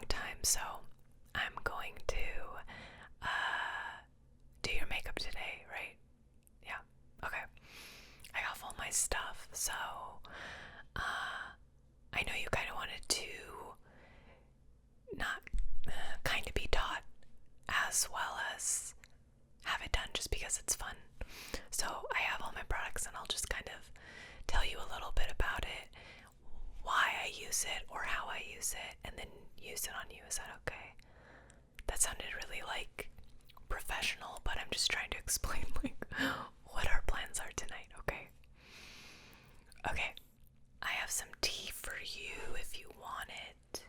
long time, so I'm going to do your makeup today, right? Yeah, okay. I have all my stuff, so I know you kind of wanted to not kind of be taught as well as have it done just because it's fun. So I have all my products and I'll just kind of tell you a little bit about it, why I use it or how I use it, and then use it on you. Is that okay? That sounded really professional, but I'm just trying to explain what our plans are tonight, okay? Okay. I have some tea for you if you want it.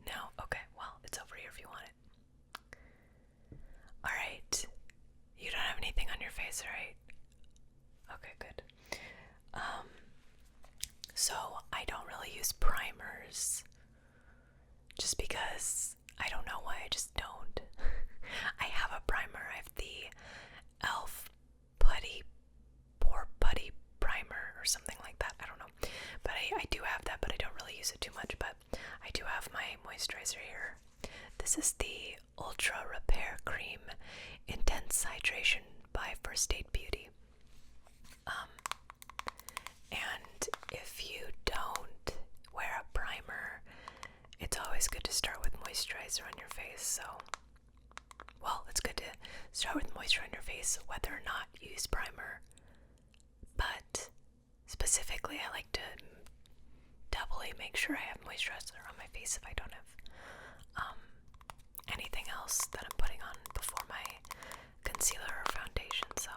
No? Okay, well, it's over here if you want it. Alright. You don't have anything on your face, right? Okay, good. So I don't really use primers just because I don't know why, I just don't. I have a primer. I have the e.l.f. Pore Putty Primer or something like that. I don't know. But I do have that, but I don't really use it too much. But I do have my moisturizer here. This is the Ultra Repair Cream Intense Hydration by First Aid Beauty. And if you don't wear a primer, it's always good to start with moisturizer on your face. So, well, it's good to start with moisture on your face whether or not you use primer. But specifically, I like to doubly make sure I have moisturizer on my face if I don't have anything else that I'm putting on before my concealer or foundation. So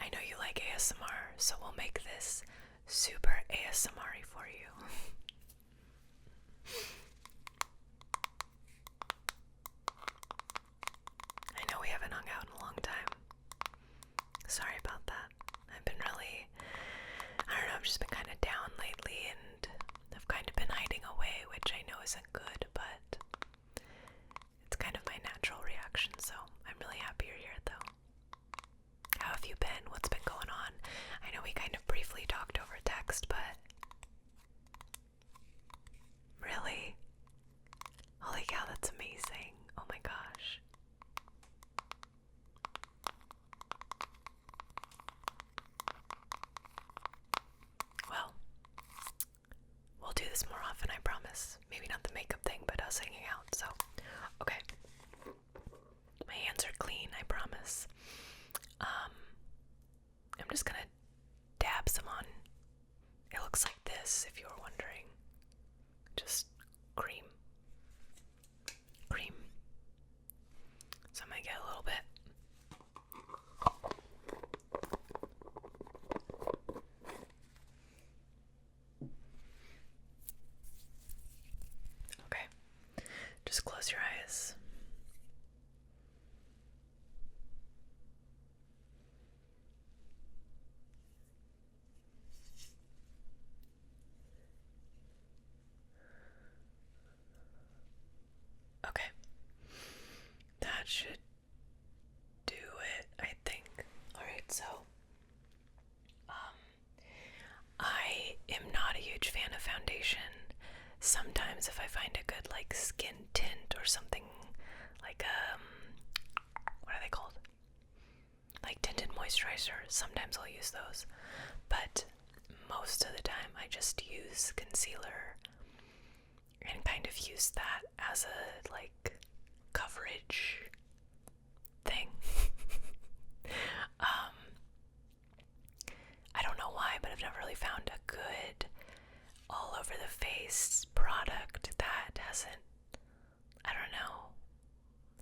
I know you like ASMR, so we'll make this super ASMR-y for you. I know we haven't hung out in a long time. Sorry about that. I've been really, I don't know, I've just been kind of down lately and I've kind of been hiding away, which I know isn't good, but it's kind of my natural reaction, so I'm really happy you're here though. How have you been? What's been going on? I know we kind of briefly talked over text, but really? Holy cow, that's amazing. Oh my gosh. Well, we'll do this more often, I promise. Maybe not the makeup thing, but us hanging out, so. Okay. My hands are clean, I promise. I'm just gonna dab some on. It looks like this, if you were wondering. Just cream. Cream. So I'm gonna get a little bit. Okay. Just close your eyes. Okay. That should do it, I think. Alright, so I am not a huge fan of foundation. Sometimes if I find a good skin tint or something like what are they called? Like tinted moisturizer, sometimes I'll use those. But most of the time I just use concealer and kind of use that as a coverage thing. I don't know why, but I've never really found a good all over the face product that hasn't, I don't know,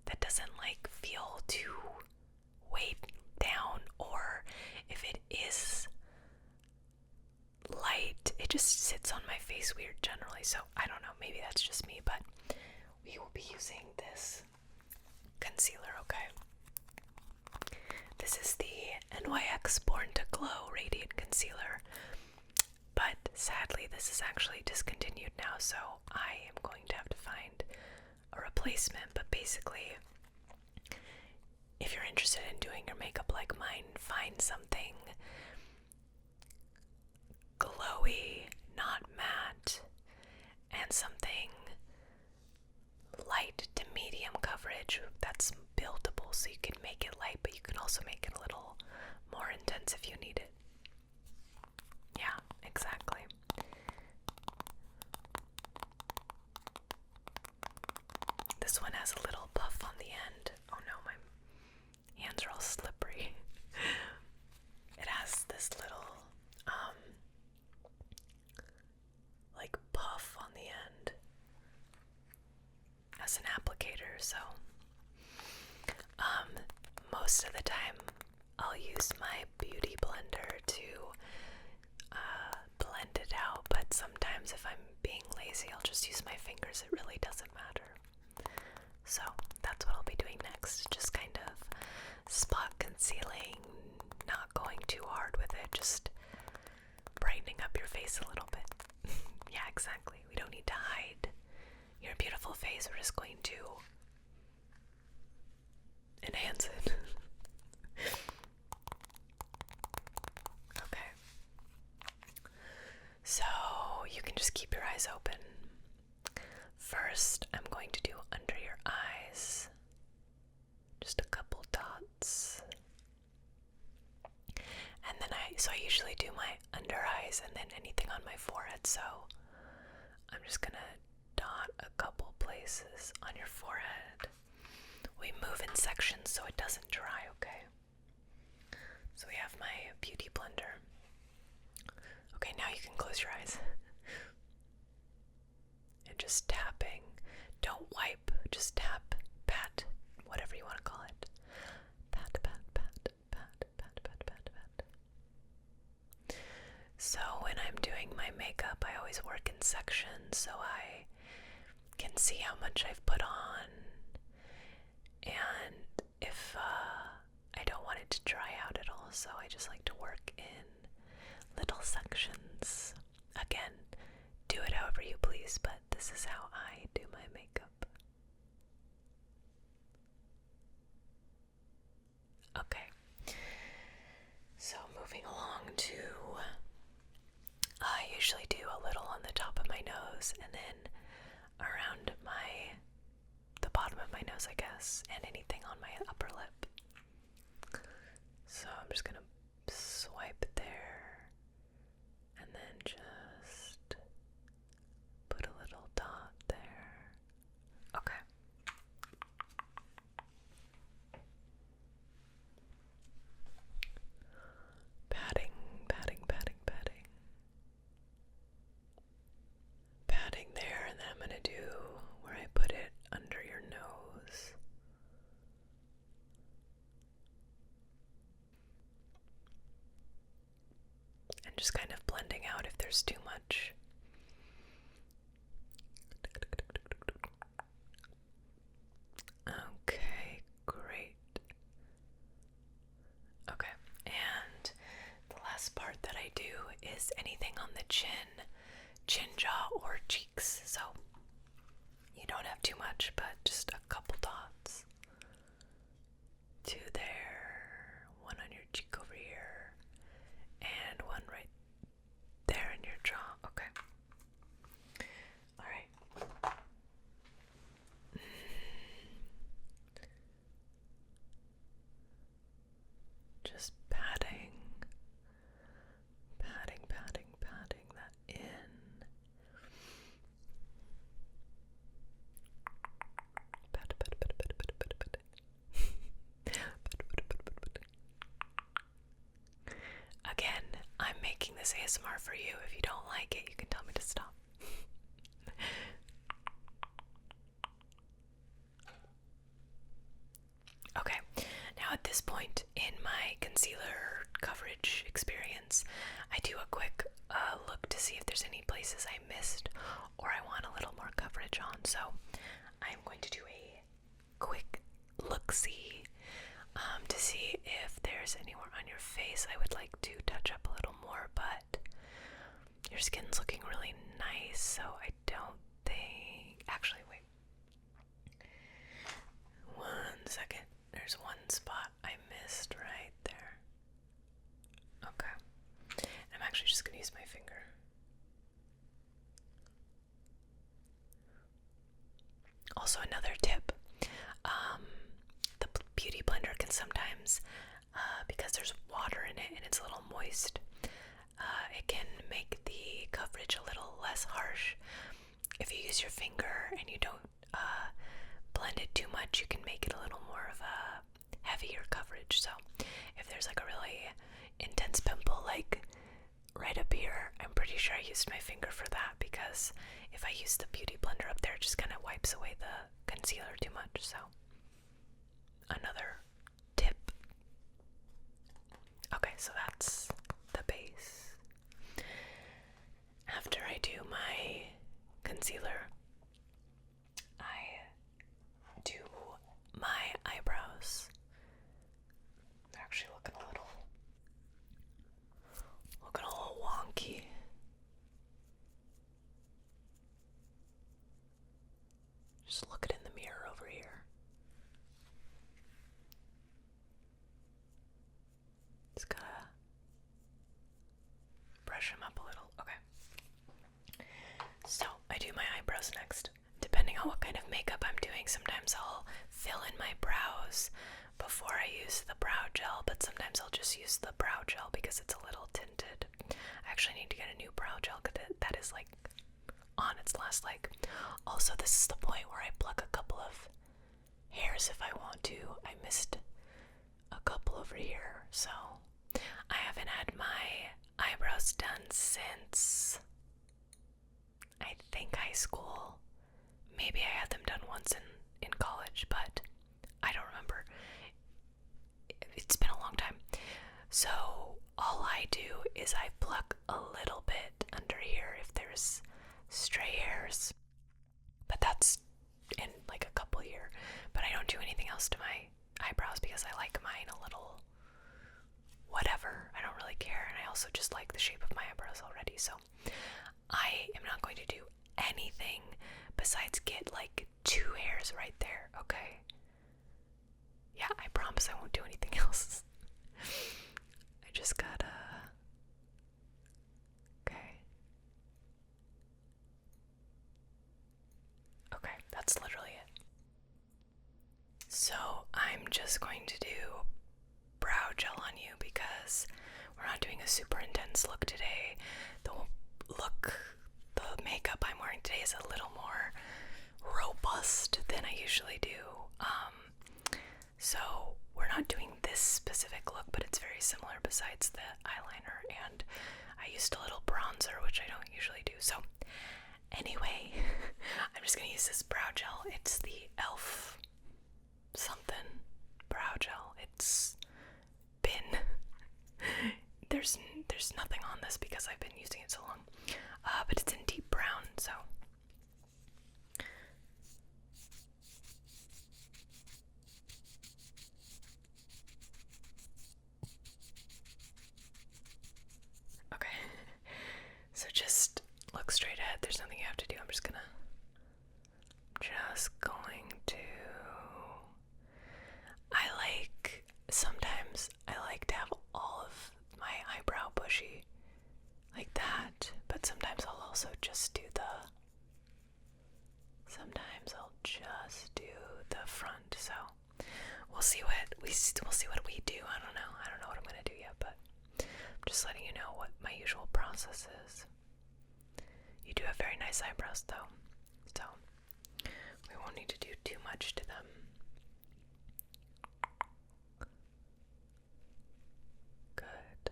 that doesn't feel too weighed down, or if it is light, it just sits on my face weird generally. So I don't know, maybe that's just me, but we will be using this concealer, okay? This is the NYX Born to Glow Radiant Concealer, but sadly this is actually discontinued now, so I am going to have to find a replacement. But basically, if you're interested in doing your makeup like mine, find something hands if you need it. Yeah, exactly. This one has a little puff on the end. Oh no, my hands are all slippery. It has this little, like puff on the end as an applicator, so, most of the time I'll use my beauty blender to, blend it out, but sometimes if I'm being lazy, I'll just use my fingers. It really doesn't matter. So that's what I'll be doing next, just kind of spot concealing, not going too hard with it, just brightening up your face a little bit. Yeah, exactly. We don't need to hide your beautiful face. We're just going to enhance it. Okay. So you can just keep your eyes open. First, I'm going to do under your eyes. Just a couple dots. And then I usually do my under eyes and then anything on my forehead, so I'm just gonna dot a couple places on your forehead. We move in sections so it doesn't dry, okay? So we have my beauty blender. Okay, now you can close your eyes. And just tapping. Don't wipe, just tap, pat, whatever you want to call it. Pat, pat, pat, pat, pat, pat, pat, pat. So when I'm doing my makeup, I always work in sections so I can see how much I've put on. And if I don't want it to dry out at all, so I just like to work in little sections. Again, do it however you please, but this is how I do my makeup. Okay, so moving along to, I usually do a little on the top of my nose and then around the bottom of my nose, I guess, and anything on my upper lip. So I'm just gonna swipe there and then just put a little dot there. Okay. Patting, patting, patting, patting. Patting there, and then I'm gonna do where I put it under your nose. And just kind of blending out if there's too much. Okay, great. Okay, and the last part that I do is anything on the chin, jaw, or cheeks. So you don't have too much, but just a couple dots. Two there, one on your cheek over here, and one right there in your jaw. Okay. Alright. Just patting, patting, patting, patting that in. Pat, pat, pat, pat, pat, pat, pat. Again, I'm making this ASMR for you. If you don't like it, you can tell me to stop. Okay, now at this point in my concealer coverage experience, I do a quick look to see if there's any places I missed or I want a little more coverage on. So I'm going to do a quick look-see to see if there's anywhere on your face I would like to touch up a little more, but your skin's looking really nice, so I don't think... Actually, wait. 1 second. There's one spot I missed right there. Okay. I'm actually just going to use my finger. Also, another tip. The beauty blender can sometimes, because there's water in it and it's paste. It can make the coverage a little less harsh. If you use your finger and you don't blend it too much, you can make it a little more of a heavier coverage. So if there's like a really intense pimple like right up here, I'm pretty sure I used my finger for that, because if I use the beauty blender up there, it just kind of wipes away the concealer too much. So another tip. Okay, so that's the base. After I do my concealer, I do my eyebrows. They're actually looking a little wonky. Just look it in the mirror over here. Just gotta brush them up a little. Okay. So I do my eyebrows next. Depending on what kind of makeup I'm doing, sometimes I'll fill in my brows before I use the brow gel, but sometimes I'll just use the brow gel because it's a little tinted. I actually need to get a new brow gel because that is like on its last leg. Also, this is the point where I pluck a couple of hairs if I want to. I missed a couple over here, so I haven't had my eyebrows done since I think high school. Maybe I had them done once in college, but I don't remember. It's been a long time. So all I do is I pluck a little bit under here if there's stray hairs, but that's in like a couple year. But I don't do anything else to my eyebrows because I like mine a little whatever. I don't really care, and I also just like the shape of my eyebrows already. So I am not going to do anything besides get like 2 hairs right there, okay? Yeah, I promise I won't do anything else. I just gotta... Okay. Okay, that's literally it. So I'm just going to do brow gel on you because we're not doing a super intense look today. The makeup I'm wearing today is a little more robust than I usually do. So we're not doing this specific look, but it's very similar besides the eyeliner, and I used a little bronzer, which I don't usually do. So anyway, I'm just gonna use this brow gel. It's the e.l.f. something brow gel. It's been there's nothing on this because I've been using it so long, but it's in deep brown, so okay. So just look straight ahead. There's nothing you have to do. I'm just going to sometimes I like to have all of my eyebrow bushy like that, but sometimes I'll also just do the front. So we'll see what we do. I don't know what I'm gonna do yet, but I'm just letting you know what my usual process is. You do have very nice eyebrows though, so we won't need to do too much to them. Good.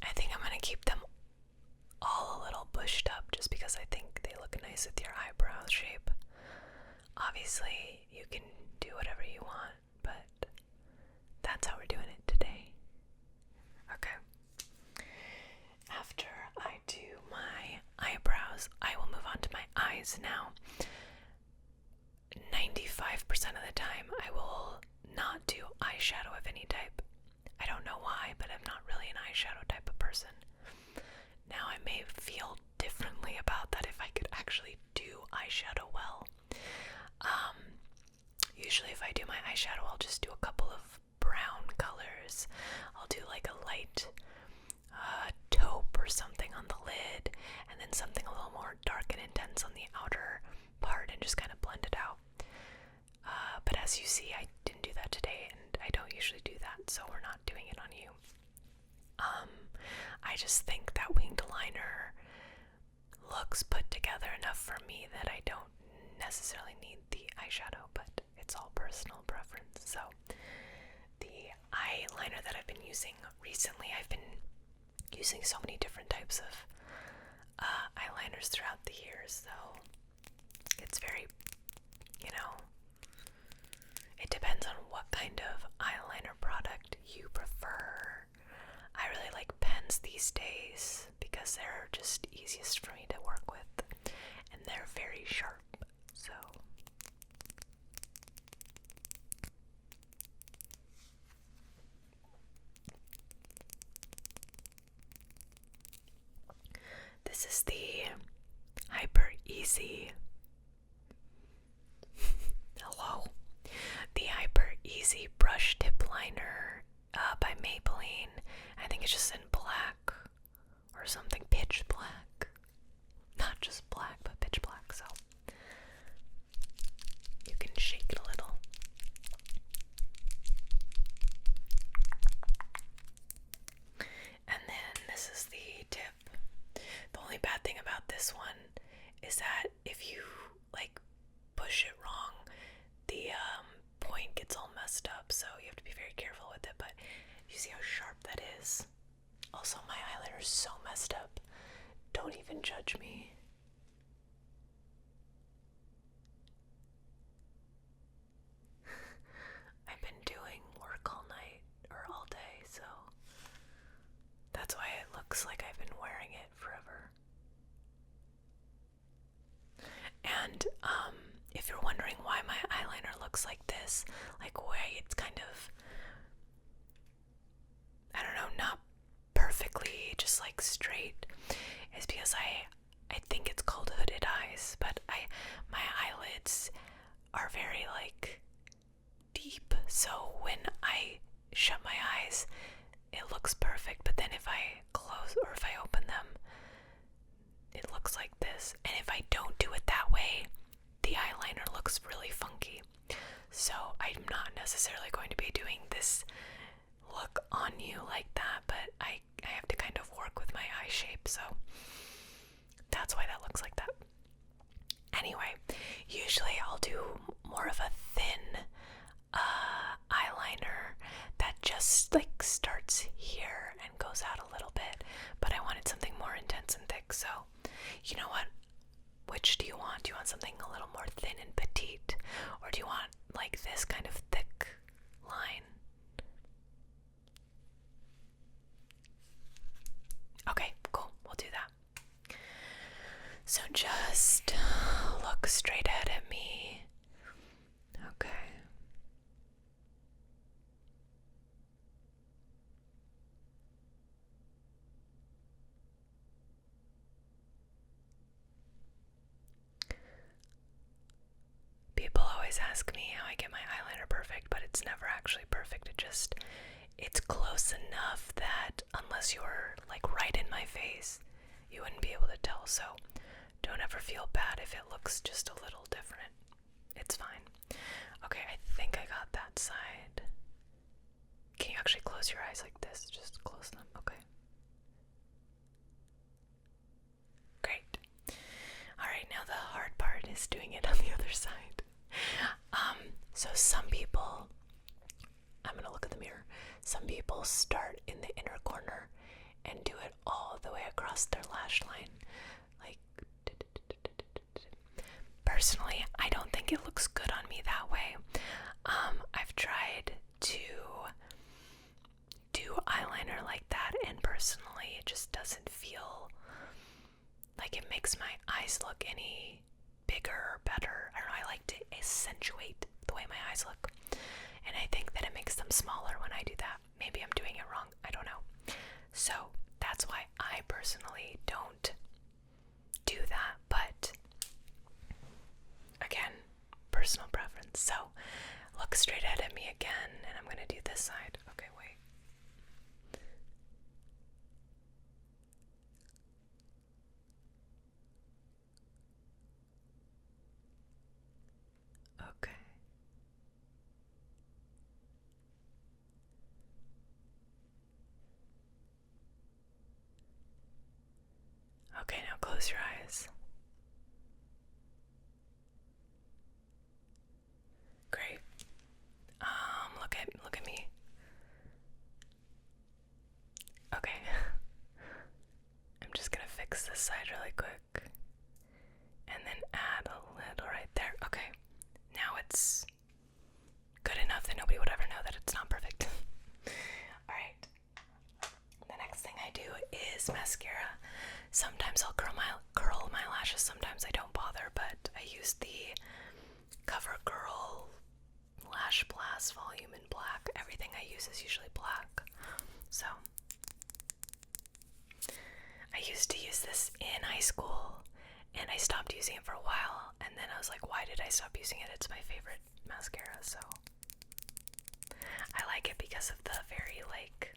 I think I'm gonna keep them all a little bushed up just because I think they look nice with your eyebrow shape. Obviously, you can do whatever you want, but that's how we're doing it today. Okay. After I do my eyebrows, I will move on to my eyes now. 95% of the time, I will not do eyeshadow of any type. I don't know why, but I'm not really an eyeshadow type of person. Now, I may feel differently about that if I could actually do eyeshadow well. Usually if I do my eyeshadow, I'll just do a couple of brown colors. I'll do like a light taupe or something on the lid, and then something a as you see, I didn't do that today, and I don't usually do that, so we're not doing it on you. I just think that winged liner looks put together enough for me that I don't necessarily need the eyeshadow, but it's all personal preference. So the eyeliner that I've been using recently, I've been using so many different types of eyeliners throughout the years, so it's very, it depends on what kind of eyeliner product you prefer. I really like pens these days because they're just easiest for me to work with, and they're very sharp, so this is the Hyper Easy. Hello. The Hyper Easy Brush Tip Liner by Maybelline. I think it's just in black or something, pitch black. Not just black, but pitch black, so you can shake it a little. And then this is the tip. The only bad thing about this one is that if you push it wrong, the point gets all messed up, so you have to be very careful with it. But you see how sharp that is. Also, my eyeliner is so messed up. Don't even judge me. I've been doing work all night or all day, so that's why it looks like I've been wearing it forever. And if you're wondering why my eyeliner looks like this, why it's kind of, I don't know, not perfectly just straight, is because I think it's called hooded eyes, but my eyelids are very deep, so when I shut my eyes it looks perfect, but then if I close or if I open them it looks like this, and if I don't do it that way the eyeliner looks really funky. So I'm not necessarily going to be doing this look on you like that, but I have to kind of work with my eye shape, so that's why that looks like that. Anyway, usually I'll do more of a thin eyeliner that just starts here and goes out a little bit, but I wanted something more intense and thick, so you know what? Which do you want? Do you want something a little more thin and petite, or do you want this kind of thick line? Okay, cool, we'll do that. So just look straight ahead at me. Okay. People always ask me how I get my eyeliner perfect, but it's never actually perfect. It's close enough that unless you were right in my face, you wouldn't be able to tell. So don't ever feel bad if it looks just a little different. It's fine. Okay, I think I got that side. Can you actually close your eyes like this? Just close them. Okay. Great. Alright, now the hard part is doing it on the other side. So some people, I'm gonna look at the mirror. Some people start in the inner corner and do it all the way across their lash line. Personally, I don't think it looks good on me that way. I've tried to do eyeliner like that, and personally it just doesn't feel like it makes my eyes look any bigger or better. I don't know, I like to accentuate the way my eyes look, and I think that it makes them smaller when I do that. Maybe I'm doing it wrong, I don't know. So that's why I personally don't do that, but again, personal preference. So look straight ahead at me again, and I'm gonna do this side. Okay, wait. Okay. close your eyes. Great. Look at me. Okay. I'm just gonna fix this side really quick. And then add a little right there. Okay. Now it's good enough that nobody would ever know that it's not perfect. Alright. The next thing I do is mascara. Sometimes I'll curl my lashes, sometimes I don't bother, but I use the CoverGirl Lash Blast Volume in black. Everything I use is usually black. So I used to use this in high school and I stopped using it for a while, and then I was like, why did I stop using it? It's my favorite mascara, so I like it because of the very like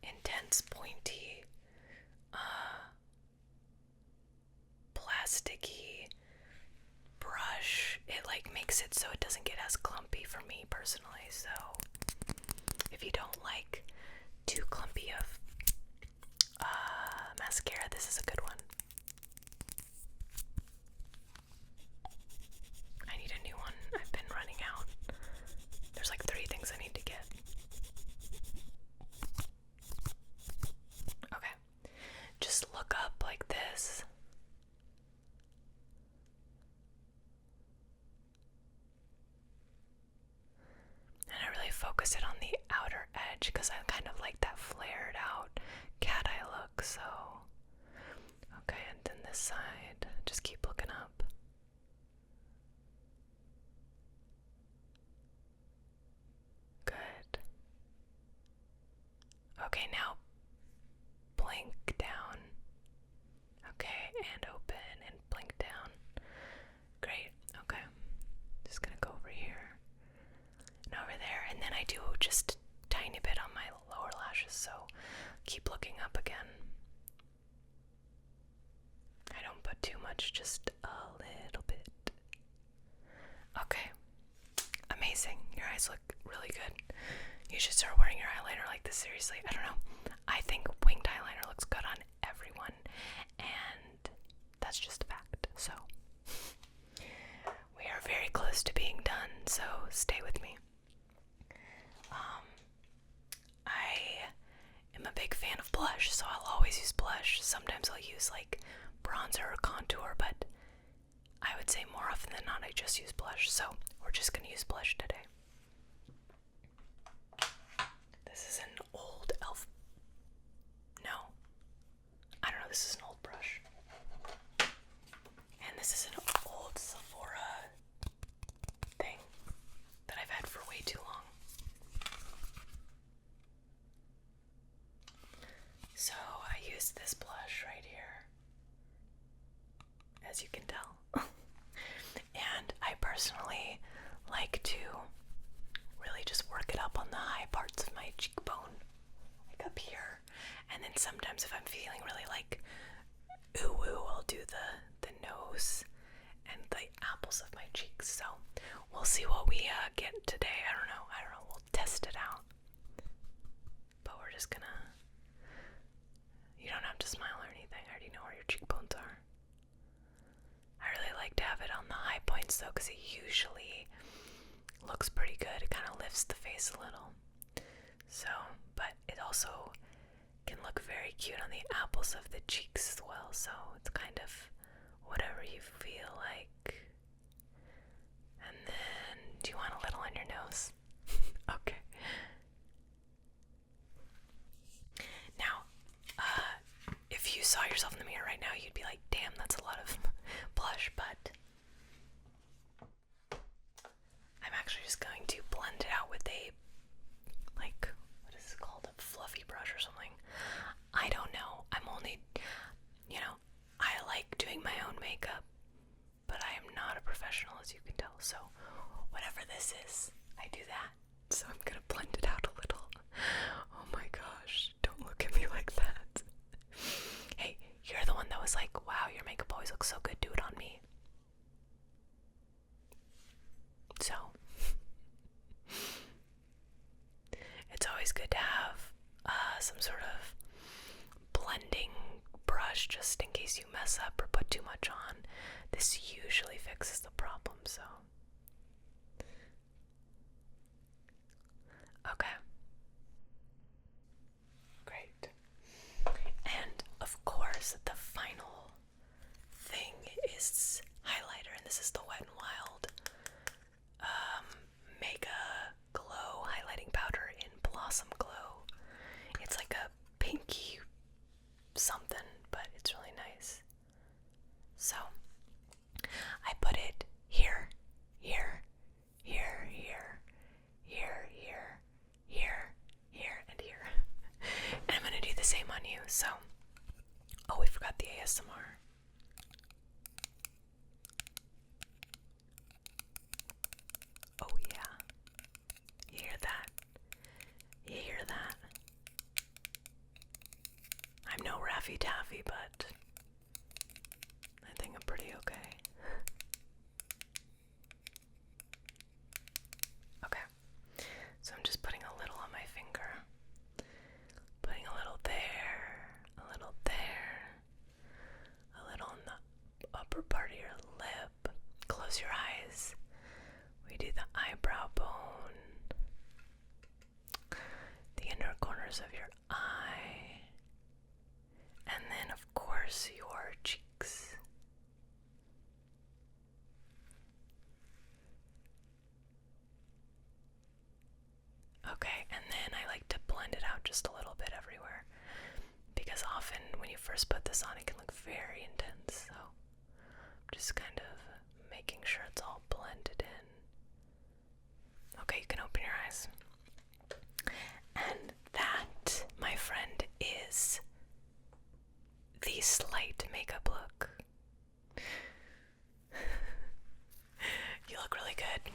intense pointy plasticky brush. It like makes it so it doesn't get as clumpy for me personally. So if you don't like too clumpy of mascara, this is a good one. I need a new one. I've been running out. There's like 3 things I need to get. Okay. Just look up like this. And I really focus it on the outer edge because I kind of like that flared out cat eye look, so. Okay, and then this side, just keep looking up. Good. Okay, now blink down. Okay, and open and blink down. Great, okay. Just gonna go over here and over there, and then I do just a tiny bit on my lower lashes, so keep looking up again. I don't put too much, just a little bit. Okay, amazing. Your eyes look really good. You should start wearing your eyeliner like this, seriously. I don't know. I think winged eyeliner looks good on everyone, and that's just a fact. So we are very close to being done, so stay with me. I am a big fan of blush, so I'll always use blush. Sometimes I'll use like bronzer or contour, but I would say more often than not I just use blush, so we're just gonna use blush today. This is an old elf. No. I don't know, this is an old brush. And this is an old Sephora thing that I've had for way too long. So I use this blush right here, as you can tell. And I personally like to really just work it up on the high parts of my cheekbone, like up here. And then sometimes if I'm feeling really like ooh, I'll do the nose and the apples of my cheeks. So we'll see what we get today. I don't know, we'll test it out. But we're just gonna, you don't have to smile or anything, I already know where your cheekbones are. I really like to have it on the high points though, because it usually looks pretty good. It kind of lifts the face a little. So, but it also can look very cute on the apples of the cheeks as well. So it's kind of whatever you feel like. And then, do you want a little on your nose? Okay. Now, if you saw yourself in the mirror right now, you'd be like, damn, that's a lot of blush, but I'm actually just going to blend it out with a, like, what is it called? A fluffy brush or something. I don't know. I'm only, I like doing my own makeup, but I am not a professional, as you can tell. So whatever this is, I do that. So I'm gonna blend it out a little. Oh my gosh, don't look at me like that. Hey, you're the one that was like, wow, your makeup always looks so good, do it on me. So it's always good to have some sort of blending just in case you mess up or put too much on. This usually fixes the problem, so. Okay. Great. And of course, the final thing is highlighter, and this is the Wet n Wild Mega Glow highlighting powder in Blossom Glow. It's like a pinky something, but it's really nice. So I put it here, here, here, here, here, here, here, here, and here. And I'm gonna do the same on you. So, oh, we forgot the ASMR. Oh yeah, you hear that? You hear that? I'm no Raffy Taffy, but I think I'm pretty okay. Okay, so I'm just putting a little on my finger, putting a little there, a little there, a little in the upper part of your lip. Close your eyes. We do the eyebrow bone, the inner corners of your eye, and then of course your cheeks. Okay, and then I like to blend it out just a little bit everywhere, because often when you first put this on it can look very intense, so I'm just kind of making sure it's all blended in. Okay, you can open your eyes. And that, my friend, is the slight makeup look. You look really good.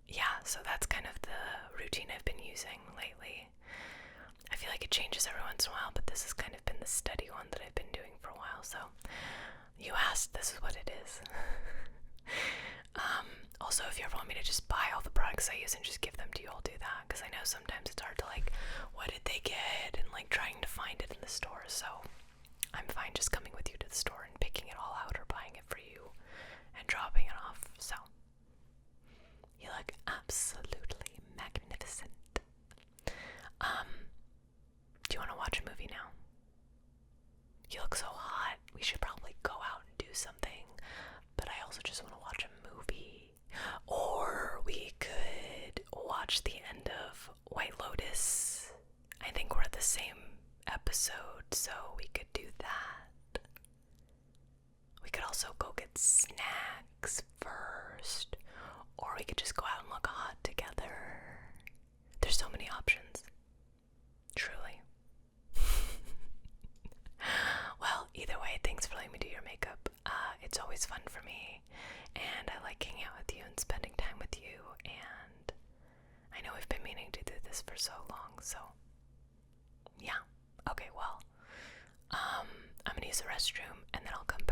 Yeah, so that's kind of the routine I've been using lately. I feel like it changes every once in a while, but this has kind of been the steady one that I've been doing for a while, so you asked, this is what it is. Also, if you ever want me to just buy all the products I use and just give them to you, I'll do that, because I know sometimes it's hard to like, what did they get, and like trying to find it in the store, so I'm fine just coming with you to the store and picking it all out or buying it for you and dropping it off, so you look absolutely magnificent. Do you want to watch a movie now? You look so hot. We should probably go out and do something, but I also just want to watch a movie. Or we could watch the end of White Lotus. I think we're at the same episode, so we could do that. We could also go get snacks first, or we could just go out and look hot together. There's so many options. Truly. Well, either way, thanks for letting me do your makeup. It's always fun for me, and I like hanging out with you and spending time with you, and I know we've been meaning to do this for so long, so yeah. Okay, well, I'm gonna use the restroom, and then I'll come